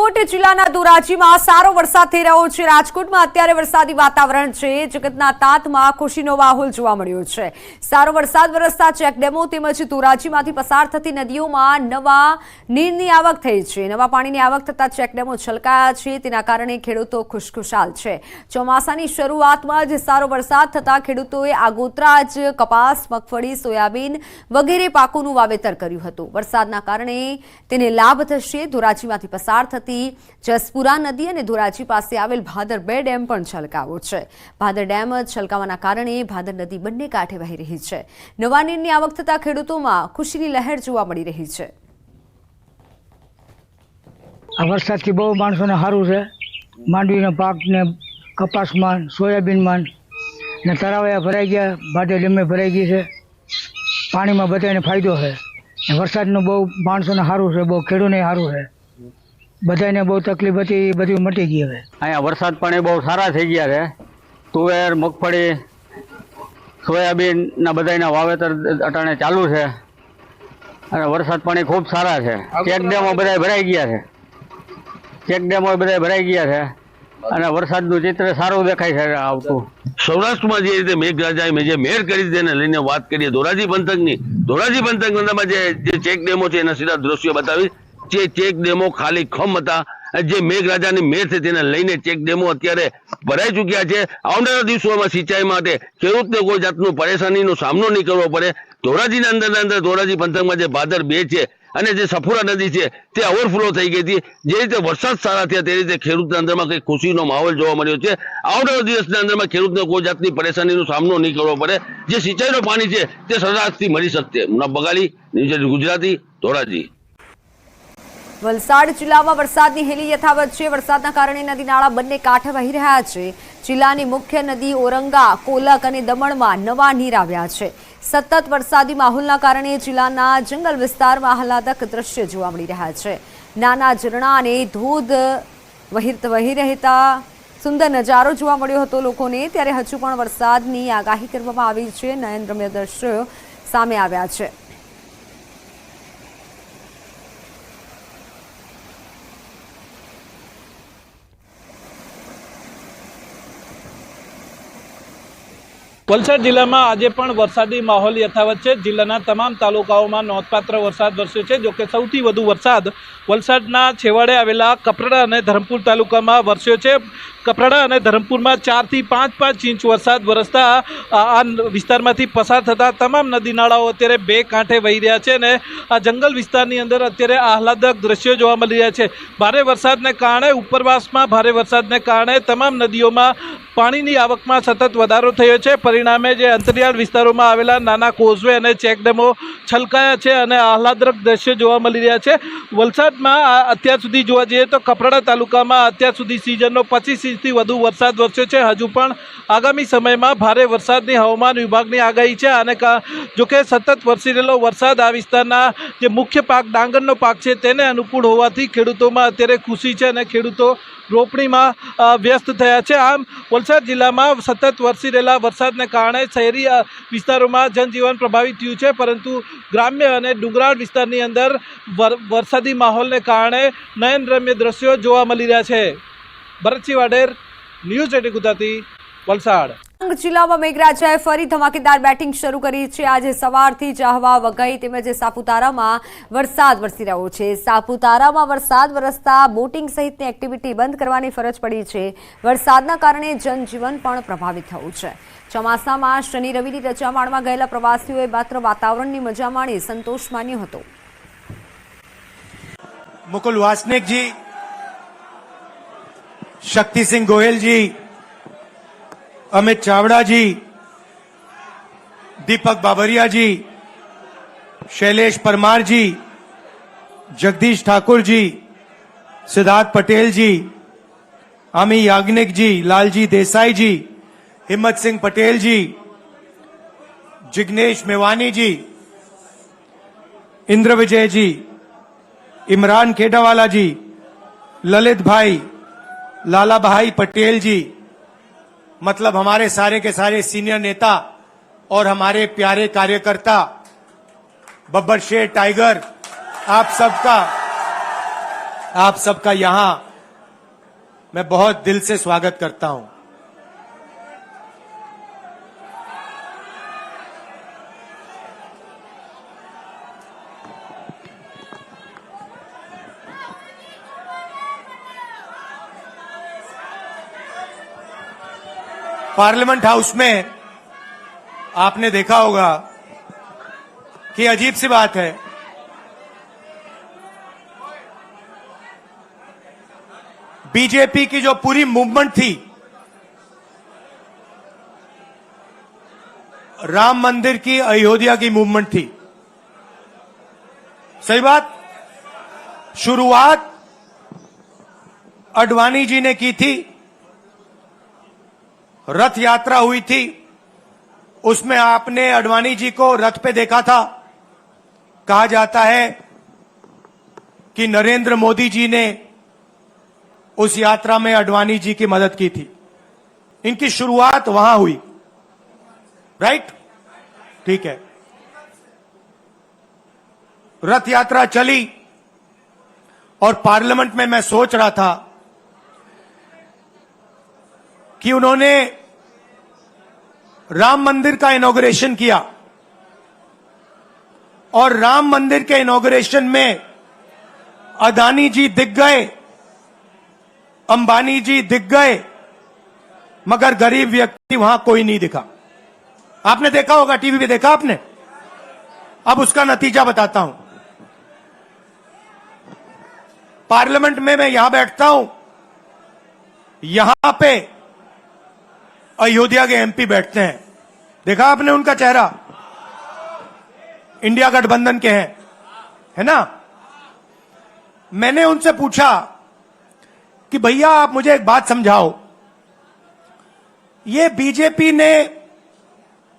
રાજકોટ જિલ્લાના ધોરાજીમાં સારો વરસાદ થઈ રહ્યો છે। રાજકોટમાં અત્યારે વરસાદી વાતાવરણ છે। જગતના તાતમાં ખુશીનો માહોલ જોવા મળ્યો છે। સારો વરસાદ વરસતા ચેકડેમો તેમજ ધોરાજીમાંથી પસાર થતી નદીઓમાં નવા નીરની આવક થઈ છે। નવા પાણીની આવક થતા ચેકડેમો છલકાયા છે। તેના કારણે ખેડૂતો ખુશખુશાલ છે। ચોમાસાની શરૂઆતમાં જ સારો વરસાદ થતા ખેડૂતોએ આગોતરા જ કપાસ, મગફળી, સોયાબીન વગેરે પાકોનું વાવેતર કર્યું હતું। વરસાદના કારણે તેને લાભ થશે। ધોરાજીમાંથી પસાર થતી જસપુરા નદી અને ધોરાજી પાસે આવેલ ભાદર 2 ડેમ પણ છલકાયો છે। ભાદર ડેમ છલકાવાના કારણે ભાદર નદી બંને કાંઠે વહી રહી છે। નવા નીરની આવક થતા ખેડૂતોમાં ખુશીની લહેર જોવા મળી રહી છે। આ વરસાદથી બહુ માણસોને સારું છે। માંડવીના પાકને, કપાસમાં, સોયાબીનમાં ને તળાવયા ભરાઈ ગયા, ભાદર ડેમે ભરાઈ ગઈ છે। પાણીમાં બધાને ફાયદો છે। વરસાદનું બહુ માણસોને સારું છે, બહુ ખેડૂતને સારું છે। બધાને બહુ તકલીફ હતી એ બધી મટી ગઈ। હવે અહીંયા વરસાદ પાણી બહુ સારા થઈ ગયા છે। તુવેર, મગફળી, સોયાબીનના બધાના વાવેતર અટાણે ચાલુ છે અને વરસાદ પાણી ખૂબ સારા છે। ચેકડેમો બધા ભરાઈ ગયા છે। ચેકડેમો બધા ભરાઈ ગયા છે અને વરસાદનું ચિત્ર સારું દેખાય છે આવતું। સૌરાષ્ટ્રમાં જે રીતે મેઘરાજાએ જે મેર કરી તેને લઈને વાત કરીએ ધોરાજી પંથકની, ધોરાજી પંથકમાં જે ચેક ડેમો છે એના સીધા દ્રશ્યો બતાવી। જે ચેક ડેમો ખાલી ખમ હતા, જે મેઘરાજાની મેર છે તેને લઈને ચેક ડેમો અત્યારે ભરાઈ ચૂક્યા છે। આવનારા દિવસોમાં સિંચાઈ માટે ખેડૂતને કોઈ જાતનું પરેશાનીનો સામનો નહીં કરવો પડે। ધોરાજીના અંદર ધોરાજી પંથકમાં જે ભાદર 2 છે અને જે સફુરા નદી છે તે ઓવરફ્લો થઈ ગઈ હતી। જે રીતે વરસાદ સારા થયા તે રીતે ખેડૂતના અંદરમાં કંઈક ખુશીનો માહોલ જોવા મળ્યો છે। આવનારા દિવસના અંદરમાં ખેડૂતને કોઈ જાતની પરેશાનીનો સામનો નહીં કરવો પડે। જે સિંચાઈનું પાણી છે તે સરળતાથી મળી શકશે। મુનાફ બગાલી, ન્યૂઝ ગુજરાતી, ધોરાજી। વલસાડ જિલ્લામાં વરસાદની હેલી યથાવત છે। વરસાદના કારણે નદી નાળા બંને કાંઠે વહી રહ્યા છે। જિલ્લાની મુખ્ય નદી ઓરંગા, કોલક અને દમણમાં નવા નીર આવ્યા છે। સતત વરસાદી માહોલના કારણે જિલ્લાના જંગલ વિસ્તારમાં આહલાદક દ્રશ્ય જોવા મળી રહ્યા છે। નાના ઝરણા અને ધોધ વહી રહેતા સુંદર નજારો જોવા મળ્યો હતો લોકોને। ત્યારે હજુ પણ વરસાદની આગાહી કરવામાં આવી છે। નયનરમ્ય દ્રશ્યો સામે આવ્યા છે। વલસાડ જિલ્લામાં આજે પણ વરસાદી માહોલ યથાવત છે। જિલ્લાના તમામ તાલુકાઓમાં નોંધપાત્ર વરસાદ વરસ્યો છે। જોકે સૌથી વધુ વરસાદ વલસાડના છેવાડે આવેલા કપરાડા અને ધરમપુર તાલુકામાં વરસ્યો છે। કપરાડા અને ધરમપુરમાં 4 થી 5 ઇંચ વરસાદ વરસતા આ વિસ્તારમાંથી પસાર થતા તમામ નદી નાળાઓ અત્યારે બે કાંઠે વહી રહ્યા છે અને આ જંગલ વિસ્તારની અંદર અત્યારે આહલાદક દ્રશ્યો જોવા મળી રહ્યા છે। ભારે વરસાદને કારણે ઉપરવાસમાં ભારે વરસાદને કારણે તમામ નદીઓમાં પાણીની આવકમાં સતત વધારો થયો છે। પરિણામે જે અંતરિયાળ વિસ્તારોમાં આવેલા નાના કોઝવે અને ચેકડેમો છલકાયા છે અને આહલાદક દ્રશ્યો જોવા મળી રહ્યા છે। વલસાડમાં અત્યાર સુધી જોવા જઈએ તો કપરાડા તાલુકામાં અત્યાર સુધી સિઝનનો 25 ઇંચથી વધુ વરસાદ વરસ્યો છે। હજુ પણ આગામી સમયમાં ભારે વરસાદની હવામાન વિભાગની આગાહી છે અને જોકે સતત વરસી રહેલો વરસાદ આ વિસ્તારના જે મુખ્ય પાક ડાંગરનો પાક છે તેને અનુકૂળ હોવાથી ખેડૂતોમાં અત્યારે ખુશી છે અને ખેડૂતો રોપણીમાં વ્યસ્ત થયા છે। આમ વલસાડ જિલ્લામાં સતત વરસી રહેલા વરસાદને કારણે શહેરી વિસ્તારોમાં જનજીવન પ્રભાવિત થયું છે, પરંતુ ગ્રામ્ય અને ડુંગરાળ વિસ્તારની અંદર વરસાદી માહોલને કારણે નયનરમ્ય દ્રશ્યો જોવા મળી રહ્યા છે। ભરતસિંહ વાડેર, ન્યૂઝ 18 ગુજરાતી, વલસાડ। જિલ્લામાં મેઘરાજાએ ફરી ધમાકેદાર બેટિંગ શરૂ કરી છે। આજે સવારથી જ આહવા, વઘઈ તેમજ સાપુતારામાં વરસાદ વરસી રહ્યો છે। સાપુતારામાં વરસાદ વરસતા બોટિંગ સહિતની એક્ટિવિટી બંધ કરવાની ફરજ પડી છે। વરસાદના કારણે જનજીવન પણ પ્રભાવિત થયું છે। ચોમાસામાં શનિ રવિની રજા માણવા ગયેલા પ્રવાસીઓએ માત્ર વાતાવરણની મજા માણી સંતોષ માન્યો હતો। मुकुल वासनिक जी, शक्ति सिंह गोयल जी, अमित चावड़ा जी, दीपक बाबरिया जी, शैलेश परमार जी, जगदीश ठाकुर जी, सिद्धार्थ पटेल जी, अमी याग्निक जी, लालजी देसाई जी, हिम्मत सिंह पटेल जी, जिग्नेश मेवानी जी, इंद्र विजय जी, इमरान खेडावाला जी, ललित भाई, लाला भाई पटेल जी, मतलब हमारे सारे के सारे सीनियर नेता और हमारे प्यारे कार्यकर्ता, बब्बर शेर टाइगर, आप सबका आप सबका यहां मैं बहुत दिल से स्वागत करता हूं। पार्लियामेंट हाउस में आपने देखा होगा कि अजीब सी बात है, बीजेपी की जो पूरी मूवमेंट थी राम मंदिर की, अयोध्या की मूवमेंट थी। सही बात। शुरुआत अडवाणी जी ने की थी, रथ यात्रा हुई थी, उसमें आपने अडवाणी जी को रथ पे देखा था। कहा जाता है कि नरेंद्र मोदी जी ने उस यात्रा में अडवाणी जी की मदद की थी। इनकी शुरुआत वहां हुई, राइट? ठीक है। रथ यात्रा चली और पार्लियामेंट में मैं सोच रहा था कि उन्होंने राम मंदिर का इनॉग्रेशन किया और राम मंदिर के इनॉग्रेशन में अदानी जी दिख गए, अंबानी जी दिख गए, मगर गरीब व्यक्ति वहां कोई नहीं दिखा। आपने देखा होगा, टीवी पे देखा आपने। अब उसका नतीजा बताता हूं। पार्लियामेंट में मैं यहां बैठता हूं, यहां पे अयोध्या के एमपी बैठते हैं। देखा आपने उनका चेहरा, इंडिया गठबंधन के हैं, है ना। मैंने उनसे पूछा कि भैया आप मुझे एक बात समझाओ, ये बीजेपी ने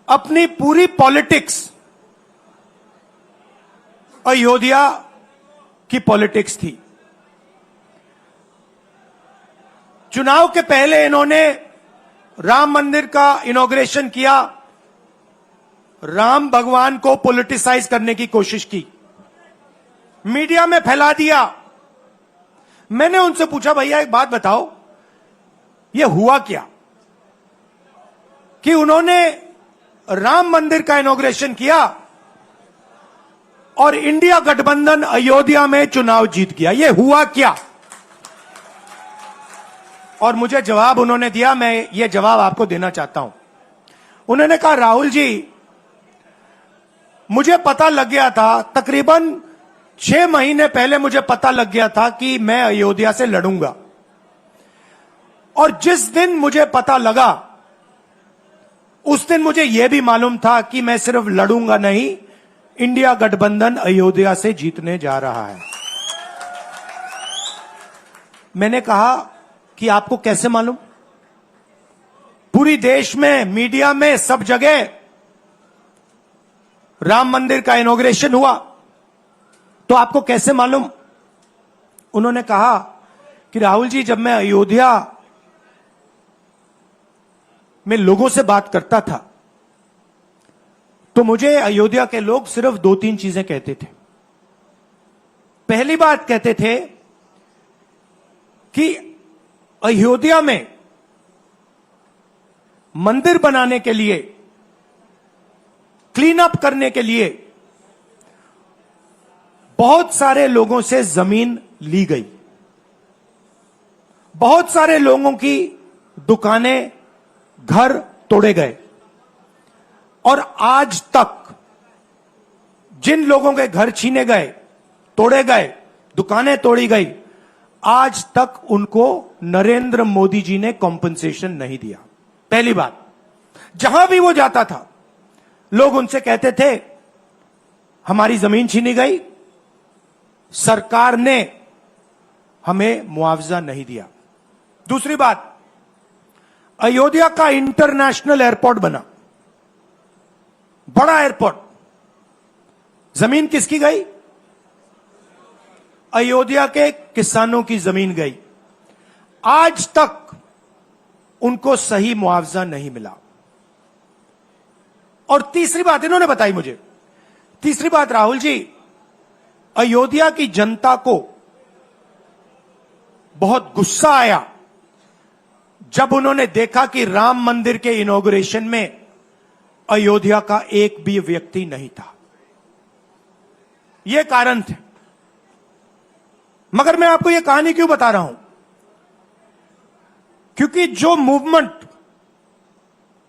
अपनी पूरी पॉलिटिक्स अयोध्या की पॉलिटिक्स थी। चुनाव के पहले इन्होंने राम मंदिर का इनॉग्रेशन किया, राम भगवान को पॉलिटिसाइज करने की कोशिश की, मीडिया में फैला दिया। मैंने उनसे पूछा भैया एक बात बताओ, ये हुआ क्या कि उन्होंने राम मंदिर का इनॉग्रेशन किया और इंडिया गठबंधन अयोध्या में चुनाव जीत गया, ये हुआ क्या? और मुझे जवाब उन्होंने दिया, मैं ये जवाब आपको देना चाहता हूं। उन्होंने कहा राहुल जी, मुझे पता लग गया था, तकरीबन 6 महीने पहले मुझे पता लग गया था कि मैं अयोध्या से लड़ूंगा, और जिस दिन मुझे पता लगा उस दिन मुझे यह भी मालूम था कि मैं सिर्फ लड़ूंगा नहीं, इंडिया गठबंधन अयोध्या से जीतने जा रहा है। मैंने कहा कि आपको कैसे मालूम? पूरी देश में, मीडिया में, सब जगह राम मंदिर का इनॉग्रेशन हुआ, तो आपको कैसे मालूम? उन्होंने कहा कि राहुल जी, जब मैं अयोध्या में लोगों से बात करता था तो मुझे अयोध्या के लोग सिर्फ 2-3 चीजें कहते थे। पहली बात कहते थे कि अयोध्या में मंदिर बनाने के लिए, क्लीन अप करने के लिए बहुत सारे लोगों से जमीन ली गई, बहुत सारे लोगों की दुकानें, घर तोड़े गए, और आज तक जिन लोगों के घर छीने गए, तोड़े गए, दुकानें तोड़ी गई, आज तक उनको नरेंद्र मोदी जी ने कॉम्पनसेशन नहीं दिया। पहली बात। जहां भी वो जाता था लोग उनसे कहते थे हमारी जमीन छीनी गई, सरकार ने हमें मुआवजा नहीं दिया। दूसरी बात, अयोध्या का इंटरनेशनल एयरपोर्ट बना, बड़ा एयरपोर्ट, जमीन किसकी गई? अयोध्या के किसानों की जमीन गई। आज तक उनको सही मुआवजा नहीं मिला। और तीसरी बात इन्होंने बताई मुझे, तीसरी बात, राहुल जी, अयोध्या की जनता को बहुत गुस्सा आया जब उन्होंने देखा कि राम मंदिर के इनॉग्रेशन में अयोध्या का एक भी व्यक्ति नहीं था। यह कारण थे। मगर मैं आपको यह कहानी क्यों बता रहा हूं? क्योंकि जो मूवमेंट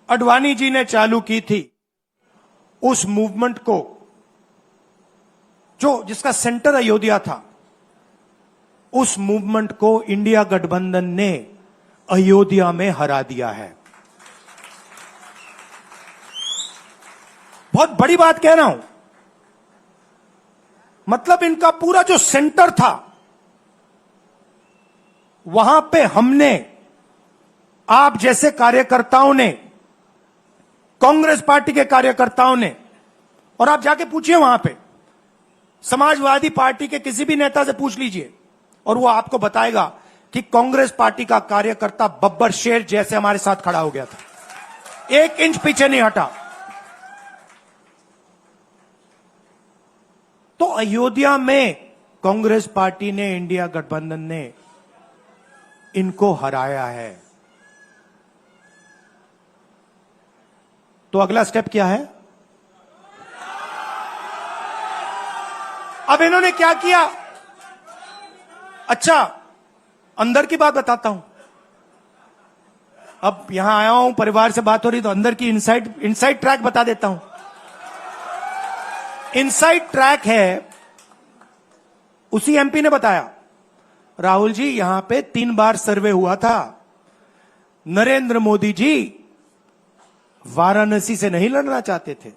अडवाणी जी ने चालू की थी, उस मूवमेंट को जिसका सेंटर अयोध्या था, उस मूवमेंट को इंडिया गठबंधन ने अयोध्या में हरा दिया है। बहुत बड़ी बात कह रहा हूं। मतलब इनका पूरा जो सेंटर था, वहां पे हमने, आप जैसे कार्यकर्ताओं ने, कांग्रेस पार्टी के कार्यकर्ताओं ने, और आप जाके पूछिए वहां पे समाजवादी पार्टी के किसी भी नेता से पूछ लीजिए और वो आपको बताएगा कि कांग्रेस पार्टी का कार्यकर्ता बब्बर शेर जैसे हमारे साथ खड़ा हो गया था, 1 इंच पीछे नहीं हटा। तो अयोध्या में कांग्रेस पार्टी ने, इंडिया गठबंधन ने इनको हराया है। तो अगला स्टेप क्या है? अब इन्होंने क्या किया? अच्छा, अंदर की बात बताता हूं। अब यहां आया हूं, परिवार से बात हो रही, तो अंदर की इनसाइड ट्रैक बता देता हूं। इनसाइड ट्रैक है, उसी एमपी ने बताया, राहुल जी यहां पे 3 बार सर्वे हुआ था। नरेंद्र मोदी जी वाराणसी से नहीं लड़ना चाहते थे,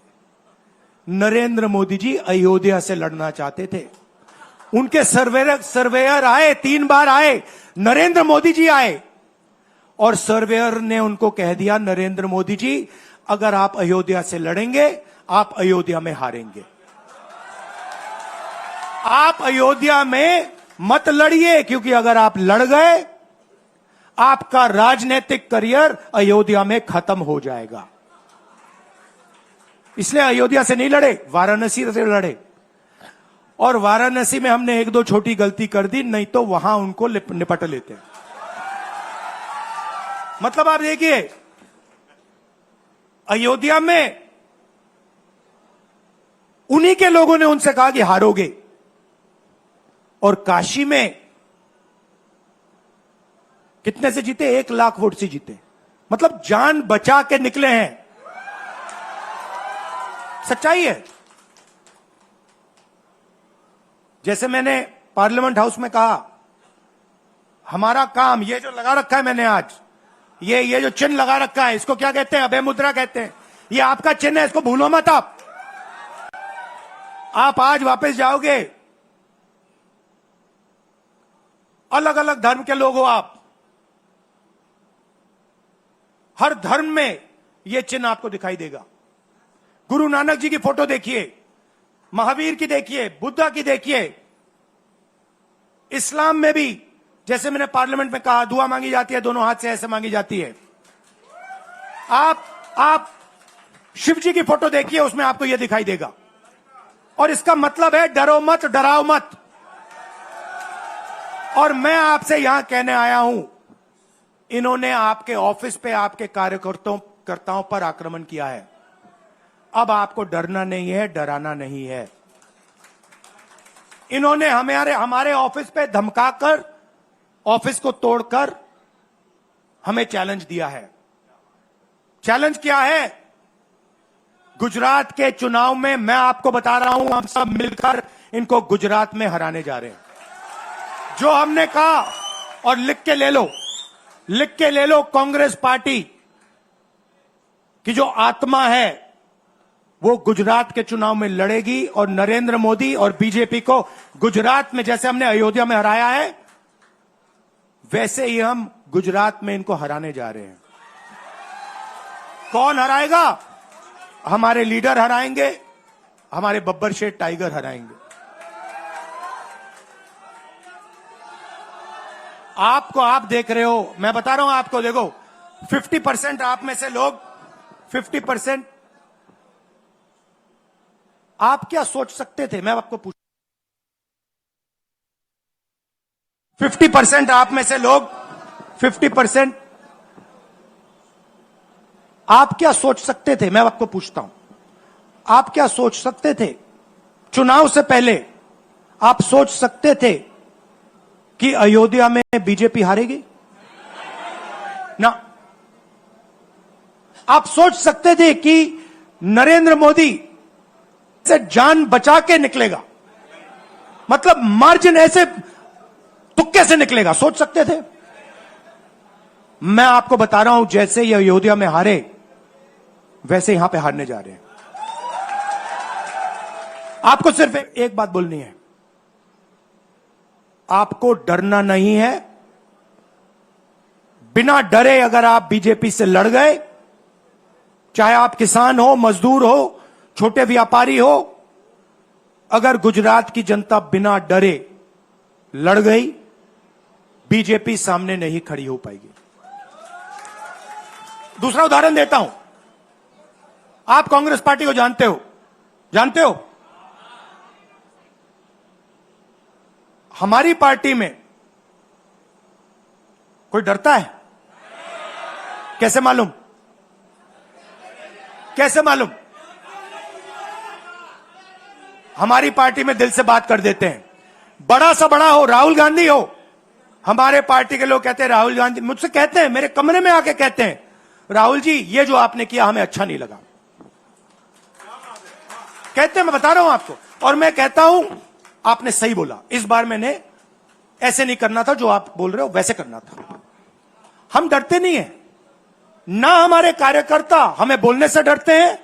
नरेंद्र मोदी जी अयोध्या से लड़ना चाहते थे। उनके सर्वेयर आए, 3 बार आए, नरेंद्र मोदी जी आए, और सर्वेयर ने उनको कह दिया, नरेंद्र मोदी जी अगर आप अयोध्या से लड़ेंगे, आप अयोध्या में हारेंगे। आप अयोध्या में मत लड़िए, क्योंकि अगर आप लड़ गए, आपका राजनीतिक करियर अयोध्या में खत्म हो जाएगा। इसलिए अयोध्या से नहीं लड़े, वाराणसी से लड़े। और वाराणसी में हमने 1-2 छोटी गलती कर दी, नहीं तो वहां उनको निपट लेते। मतलब आप देखिए, अयोध्या में उन्हीं के लोगों ने उनसे कहा कि हारोगे, और काशी में कितने से जीते? 1 लाख वोट से जीते। मतलब जान बचा के निकले हैं। सच्चाई है। जैसे मैंने पार्लियामेंट हाउस में कहा, हमारा काम, ये जो लगा रखा है मैंने आज, ये जो चिन्ह लगा रखा है, इसको क्या कहते हैं? अभय मुद्रा कहते हैं। ये आपका चिन्ह है, इसको भूलो मत। आप आज वापस जाओगे, अलग अलग धर्म के लोग हो आप, हर धर्म में यह चिन्ह आपको दिखाई देगा। गुरु नानक जी की फोटो देखिए, महावीर की देखिए, बुद्धा की देखिए। इस्लाम में भी, जैसे मैंने पार्लियामेंट में कहा, दुआ मांगी जाती है, दोनों हाथ से ऐसे मांगी जाती है। आप शिव जी की फोटो देखिए, उसमें आपको यह दिखाई देगा। और इसका मतलब है डरो मत, डराओ मत। और मैं आपसे यहां कहने आया हूं, इन्होंने आपके ऑफिस पे, आपके कार्यकर्ताओं पर आक्रमण किया है। अब आपको डरना नहीं है, डराना नहीं है। इन्होंने हमारे ऑफिस पे धमकाकर, ऑफिस को तोड़कर हमें चैलेंज दिया है। चैलेंज क्या है? गुजरात के चुनाव में, मैं आपको बता रहा हूं, हम सब मिलकर इनको गुजरात में हराने जा रहे हैं। जो हमने कहा, और लिख के ले लो, कांग्रेस पार्टी की जो आत्मा है वो गुजरात के चुनाव में लड़ेगी, और नरेंद्र मोदी और बीजेपी को गुजरात में, जैसे हमने अयोध्या में हराया है, वैसे ही हम गुजरात में इनको हराने जा रहे हैं। कौन हराएगा? हमारे लीडर हराएंगे, हमारे बब्बर शेर टाइगर हराएंगे। आप देख रहे हो, मैं बता रहा हूं आपको, देखो 50% आप में से लोग, 50% आप क्या सोच सकते थे? मैं आपको पूछ, 50% आप में से लोग 50% आप क्या सोच सकते थे, मैं आपको पूछता हूं, आप क्या सोच सकते थे चुनाव से पहले? आप सोच सकते थे कि अयोध्या में बीजेपी हारेगी? ना। आप सोच सकते थे कि नरेंद्र मोदी से जान बचा के निकलेगा, मतलब मार्जिन ऐसे तुक्के से निकलेगा? सोच सकते थे? मैं आपको बता रहा हूं, जैसे ये अयोध्या में हारे वैसे यहां पे हारने जा रहे हैं। आपको सिर्फ एक बात बोलनी है, आपको डरना नहीं है। बिना डरे अगर आप बीजेपी से लड़ गए, चाहे आप किसान हो, मजदूर हो, छोटे व्यापारी हो, अगर गुजरात की जनता बिना डरे लड़ गई, बीजेपी सामने नहीं खड़ी हो पाएगी। दूसरा उदाहरण देता हूं, आप कांग्रेस पार्टी को जानते हो? जानते हो? हमारी पार्टी में कोई डरता है? कैसे मालूम? कैसे मालूम? हमारी पार्टी में दिल से बात कर देते हैं। बड़ा सा बड़ा हो, राहुल गांधी हो, हमारे पार्टी के लोग कहते हैं राहुल गांधी, मुझसे कहते हैं, मेरे कमरे में आके कहते हैं, राहुल जी ये जो आपने किया हमें अच्छा नहीं लगा। कहते हैं, मैं बता रहा हूं आपको, और मैं कहता हूं आपने सही बोला, इस बार मैंने ऐसे नहीं करना था, जो आप बोल रहे हो वैसे करना था। हम डरते नहीं है, ना हमारे कार्यकर्ता हमें बोलने से डरते हैं,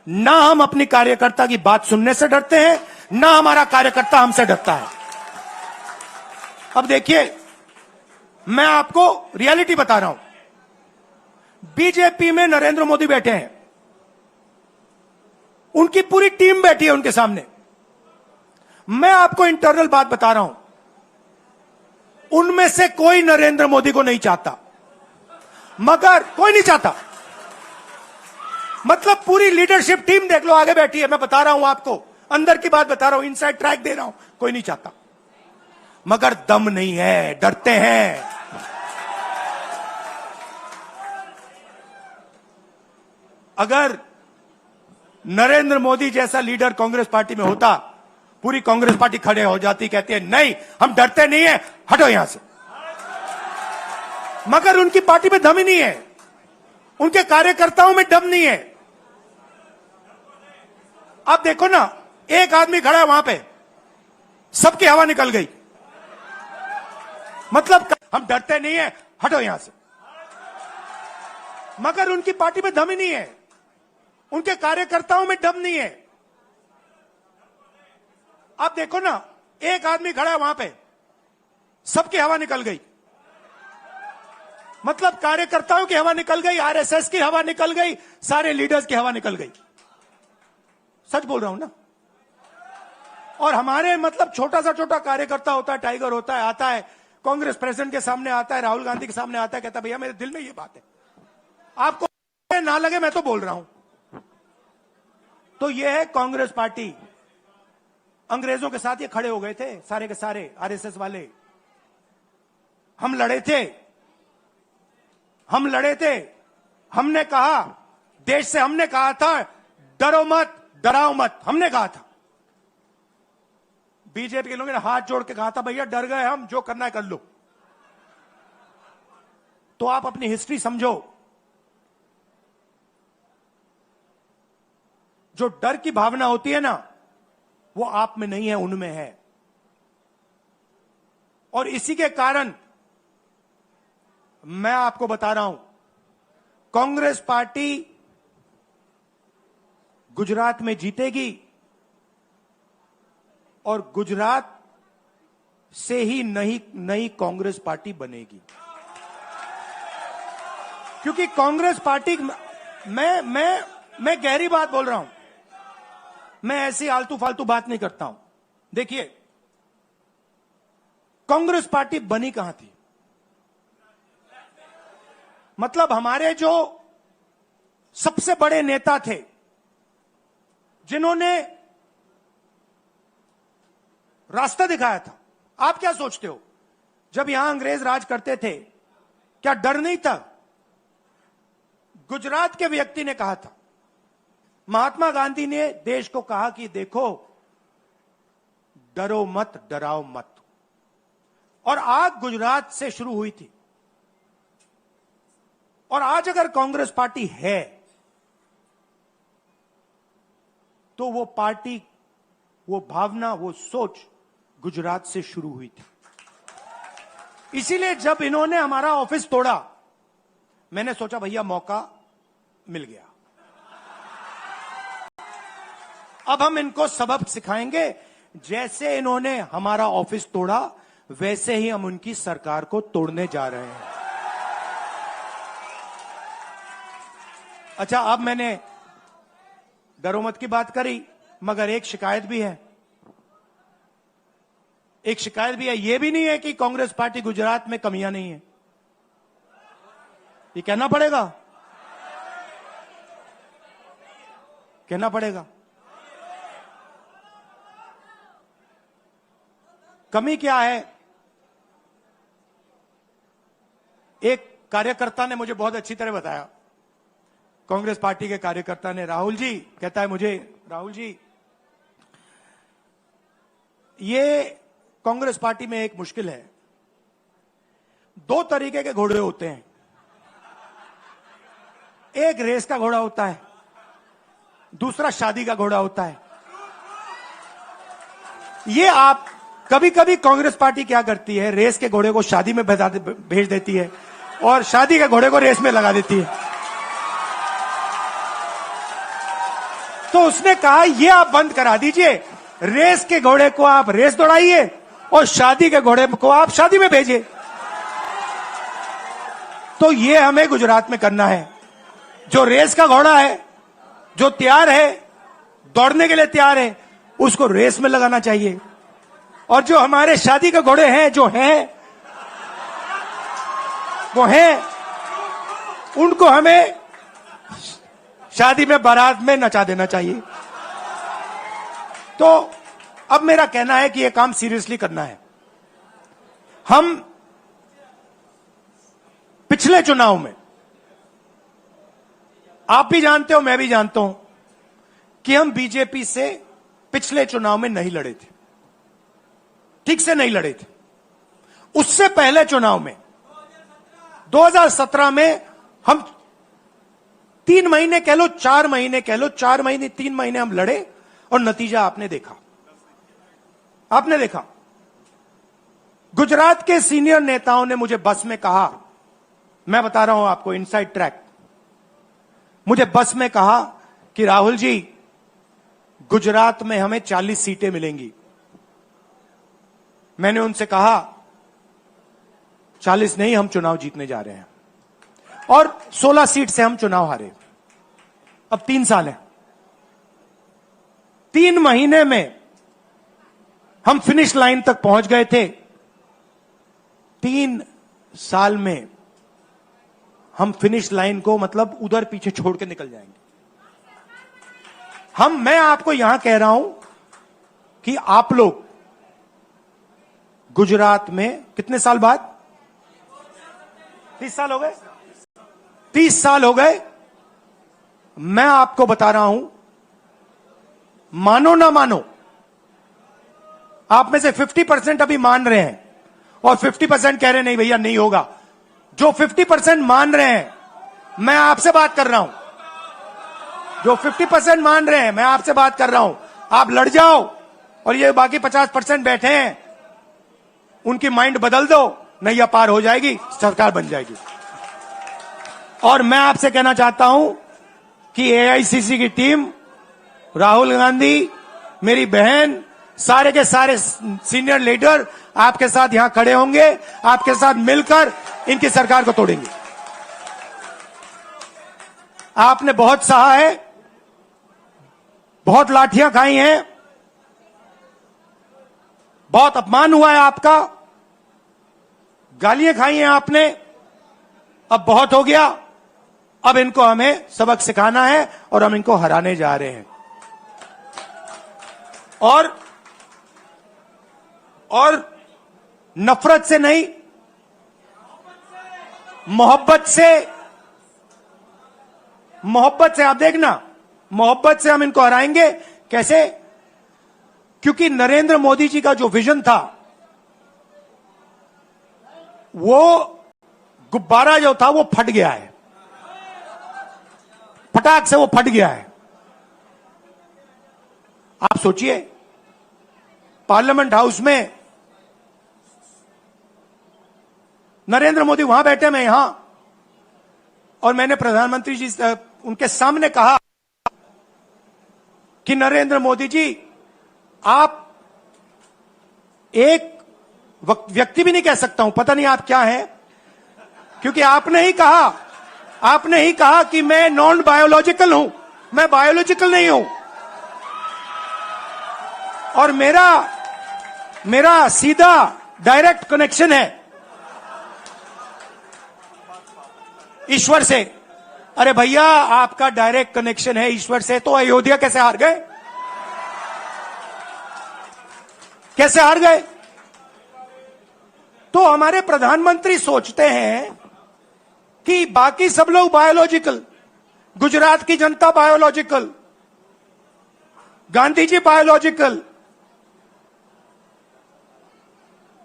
ना हम अपनी कार्यकर्ता की बात सुनने से डरते हैं, ना हमारा कार्यकर्ता हमसे डरता है। अब देखिए, मैं आपको रियलिटी बता रहा हूं, बीजेपी में नरेंद्र मोदी बैठे हैं, उनकी पूरी टीम बैठी है उनके सामने। मैं आपको इंटरनल बात बता रहा हूं, उनमें से कोई नरेंद्र मोदी को नहीं चाहता, मगर कोई नहीं चाहता, मतलब पूरी लीडरशिप टीम देख लो आगे बैठी है। मैं बता रहा हूं आपको, अंदर की बात बता रहा हूं, इनसाइड ट्रैक दे रहा हूं, कोई नहीं चाहता, मगर दम नहीं है, डरते हैं। अगर नरेंद्र मोदी जैसा लीडर कांग्रेस पार्टी में होता, पूरी कांग्रेस पार्टी खड़े हो जाती, कहती है नहीं हम डरते नहीं है, हटो यहां से। मगर उनकी पार्टी में दम ही नहीं है, उनके कार्यकर्ताओं में दम नहीं है। आप देखो ना, एक आदमी खड़ा है वहां पे, सबकी हवा निकल गई, मतलब हम डरते नहीं है, हटो यहां से। मगर उनकी पार्टी में दम ही नहीं है, उनके कार्यकर्ताओं में दम नहीं है। आप देखो ना, एक आदमी खड़ा है वहां पे, सबकी हवा निकल गई, मतलब कार्यकर्ताओं की हवा निकल गई, आरएसएस की हवा निकल गई, सारे लीडर्स की हवा निकल गई। सच बोल रहा हूं ना। और हमारे मतलब छोटा सा कार्यकर्ता होता है, टाइगर होता है, आता है कांग्रेस प्रेसिडेंट के सामने, आता है राहुल गांधी के सामने, आता है, कहता है भैया मेरे दिल में ये बात है, आपको ना लगे मैं तो बोल रहा हूं। तो ये है कांग्रेस पार्टी। अंग्रेजों के साथ ये खड़े हो गए थे सारे के सारे आरएसएस वाले। हम लड़े थे, हम लड़े थे, हमने कहा, देश से हमने कहा था डरो मत, डराओ मत, हमने कहा था। बीजेपी के लोगों ने हाथ जोड़ के कहा था भैया डर गए हम, जो करना है कर लो। तो आप अपनी हिस्ट्री समझो, जो डर की भावना होती है ना, वो आप में नहीं है, उनमें है। और इसी के कारण मैं आपको बता रहा हूं, कांग्रेस पार्टी गुजरात में जीतेगी और गुजरात से ही नई कांग्रेस पार्टी बनेगी। क्योंकि कांग्रेस पार्टी, मैं गहरी बात बोल रहा हूं, मैं ऐसी आलतू फालतू बात नहीं करता हूं। देखिए, कांग्रेस पार्टी बनी कहां थी? मतलब हमारे जो सबसे बड़े नेता थे, जिन्होंने रास्ता दिखाया था, आप क्या सोचते हो जब यहां अंग्रेज राज करते थे, क्या डर नहीं था? गुजरात के व्यक्ति ने कहा था, महात्मा गांधी ने देश को कहा कि देखो, डरो मत, डराओ मत। और आग गुजरात से शुरू हुई थी। और आज अगर कांग्रेस पार्टी है, तो वो पार्टी, वो भावना, वो सोच गुजरात से शुरू हुई थी। इसीलिए जब इन्होंने हमारा ऑफिस तोड़ा, मैंने सोचा भैया मौका मिल गया, अब हम इनको सबक सिखाएंगे। जैसे इन्होंने हमारा ऑफिस तोड़ा, वैसे ही हम उनकी सरकार को तोड़ने जा रहे हैं। अच्छा, अब मैंने डरो मत की बात करी, मगर एक शिकायत भी है। एक शिकायत भी है। यह भी नहीं है कि कांग्रेस पार्टी गुजरात में कमियां नहीं है, ये कहना पड़ेगा, कहना पड़ेगा। कमी क्या है? एक कार्यकर्ता ने मुझे बहुत अच्छी तरह बताया, कांग्रेस पार्टी के कार्यकर्ता ने, राहुल जी, कहता है मुझे, राहुल जी, ये कांग्रेस पार्टी में एक मुश्किल है, दो तरीके के घोड़े होते हैं, एक रेस का घोड़ा होता है, दूसरा शादी का घोड़ा होता है। ये आप कभी कभी कांग्रेस पार्टी क्या करती है, रेस के घोड़े को शादी में भेज देती है और शादी के घोड़े को रेस में लगा देती है। तो उसने कहा ये आप बंद करा दीजिए, रेस के घोड़े को आप रेस दौड़ाइए और शादी के घोड़े को आप शादी में भेजिए। तो ये हमें गुजरात में करना है। जो रेस का घोड़ा है, जो तैयार है, दौड़ने के लिए तैयार है, उसको रेस में लगाना चाहिए। और जो हमारे शादी के घोड़े हैं, जो हैं, वो हैं, उनको हमें शादी में, बारात में नचा देना चाहिए। तो अब मेरा कहना है कि यह काम सीरियसली करना है। हम पिछले चुनाव में, आप भी जानते हो, मैं भी जानता हूं कि हम बीजेपी से पिछले चुनाव में नहीं लड़े थे, ठीक से नहीं लड़े थे। उससे पहले चुनाव में 2017 में हम 3 महीने कह लो, 4 महीने कह लो, 4 महीने 3 महीने हम लड़े और नतीजा आपने देखा। आपने देखा, गुजरात के सीनियर नेताओं ने मुझे बस में कहा, मैं बता रहा हूं आपको इनसाइड ट्रैक, मुझे बस में कहा कि राहुल जी, गुजरात में हमें 40 सीटें मिलेंगी। मैंने उनसे कहा 40 नहीं, हम चुनाव जीतने जा रहे हैं। और 16 सीट से हम चुनाव हारे। अब 3 साल है, 3 महीने में हम फिनिश लाइन तक पहुंच गए थे। 3 साल में हम फिनिश लाइन को मतलब उधर पीछे छोड़ के निकल जाएंगे। मैं आपको यहां कह रहा हूं कि आप लोग गुजरात में कितने साल बाद, 30 साल हो गए, 30 साल हो गए, मैं आपको बता रहा हूं, मानो ना मानो, आप में से 50% अभी मान रहे हैं और 50% कह रहे हैं नहीं भैया नहीं होगा। जो 50% मान रहे हैं, मैं आपसे बात कर रहा हूं, जो 50% मान रहे हैं, मैं आपसे बात कर रहा हूं, आप लड़ जाओ और ये बाकी 50% बैठे हैं, उनकी माइंड बदल दो, नैया पार हो जाएगी, सरकार बन जाएगी। और मैं आपसे कहना चाहता हूं कि एआईसीसी की टीम, राहुल गांधी, मेरी बहन, सारे के सारे सीनियर लीडर आपके साथ यहां खड़े होंगे, आपके साथ मिलकर इनकी सरकार को तोड़ेंगे। आपने बहुत सहा है, बहुत लाठियां खाई हैं, बहुत अपमान हुआ है आपका, गालियां खाई हैं आपने, अब बहुत हो गया। अब इनको हमें सबक सिखाना है और हम इनको हराने जा रहे हैं। और नफरत से नहीं, मोहब्बत से आप देखना, मोहब्बत से हम इनको हराएंगे। कैसे? क्योंकि नरेंद्र मोदी जी का जो विजन था, वो गुब्बारा जो था वो फट गया है, फटाक से वो फट गया है। आप सोचिए, पार्लियामेंट हाउस में नरेंद्र मोदी वहां बैठे, मैं यहां, और मैंने प्रधानमंत्री जी से उनके सामने कहा कि नरेंद्र मोदी जी, आप एक व्यक्ति भी नहीं कह सकता हूं, पता नहीं आप क्या हैं, क्योंकि आपने ही कहा कि मैं नॉन बायोलॉजिकल हूं, मैं बायोलॉजिकल नहीं हूं, और मेरा सीधा डायरेक्ट कनेक्शन है ईश्वर से। अरे भैया, आपका डायरेक्ट कनेक्शन है ईश्वर से, तो अयोध्या कैसे हार गए? कैसे हार गए? तो हमारे प्रधानमंत्री सोचते हैं कि बाकी सब लोग बायोलॉजिकल, गुजरात की जनता बायोलॉजिकल, गांधी जी बायोलॉजिकल,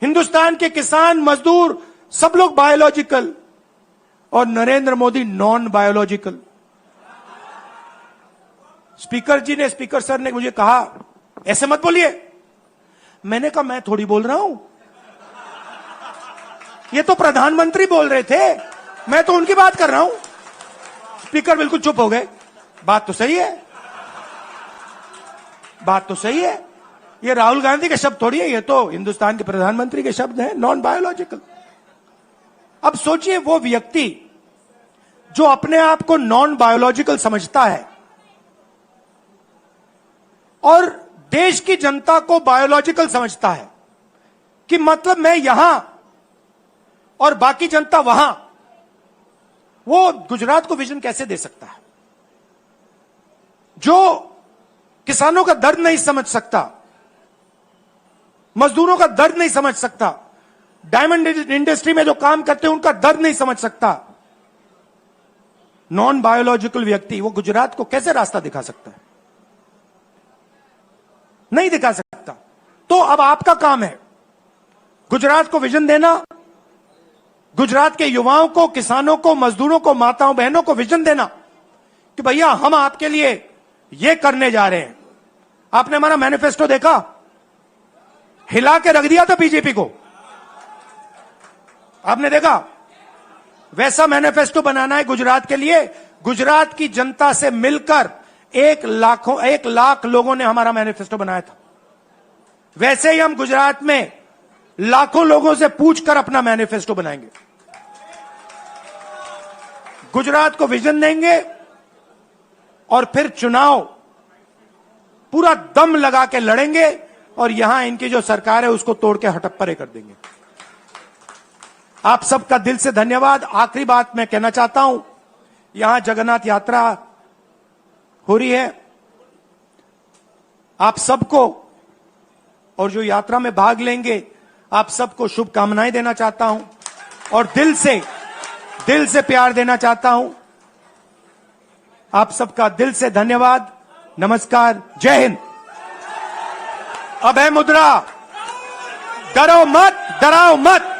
हिंदुस्तान के किसान मजदूर सब लोग बायोलॉजिकल, और Narendra Modi non biological. Speaker sir ने मुझे कहा, ऐसे मत बोलिए। मैंने कहा, मैं थोड़ी बोल रहा हूं, ये तो प्रधानमंत्री बोल रहे थे, मैं तो उनकी बात कर रहा हूं। स्पीकर बिल्कुल चुप हो गए। बात तो सही है, बात तो सही है, ये राहुल गांधी के शब्द थोड़ी है, ये तो हिंदुस्तान के प्रधानमंत्री के शब्द हैं, नॉन बायोलॉजिकल। अब सोचिए, वो व्यक्ति जो अपने आप को नॉन बायोलॉजिकल समझता है और देश की जनता को बायोलॉजिकल समझता है, कि मतलब मैं यहां और बाकी जनता वहां, वो गुजरात को विजन कैसे दे सकता है? जो किसानों का दर्द नहीं समझ सकता, मजदूरों का दर्द नहीं समझ सकता, डायमंड इंडस्ट्री में जो काम करते हैं उनका दर्द नहीं समझ सकता, नॉन बायोलॉजिकल व्यक्ति वो गुजरात को कैसे रास्ता दिखा सकता है? नहीं दिखा सकता। तो अब आपका काम है गुजरात को विजन देना, गुजरात के युवाओं को, किसानों को, मजदूरों को, माताओं बहनों को विजन देना कि भैया हम आपके लिए ये करने जा रहे हैं। आपने हमारा मैनिफेस्टो देखा, हिला के रख दिया था बीजेपी को, आपने देखा? वैसा मैनिफेस्टो बनाना है गुजरात के लिए। गुजरात की जनता से मिलकर 1 लाख लोगों ने हमारा मैनिफेस्टो बनाया था। वैसे ही हम गुजरात में लाखों लोगों से पूछकर अपना मैनिफेस्टो बनाएंगे, गुजरात को विजन देंगे, और फिर चुनाव पूरा दम लगा के लड़ेंगे, और यहां इनकी जो सरकार है उसको तोड़ के हटप्परे कर देंगे। आप सबका दिल से धन्यवाद। आखिरी बात मैं कहना चाहता हूं, यहां जगन्नाथ यात्रा हो रही है, आप सबको और जो यात्रा में भाग लेंगे आप सबको शुभकामनाएं देना चाहता हूं, और दिल से प्यार देना चाहता हूं। आप सबका दिल से धन्यवाद, नमस्कार, जय हिंद। अब है मुद्रा, डरो मत, डराओ मत।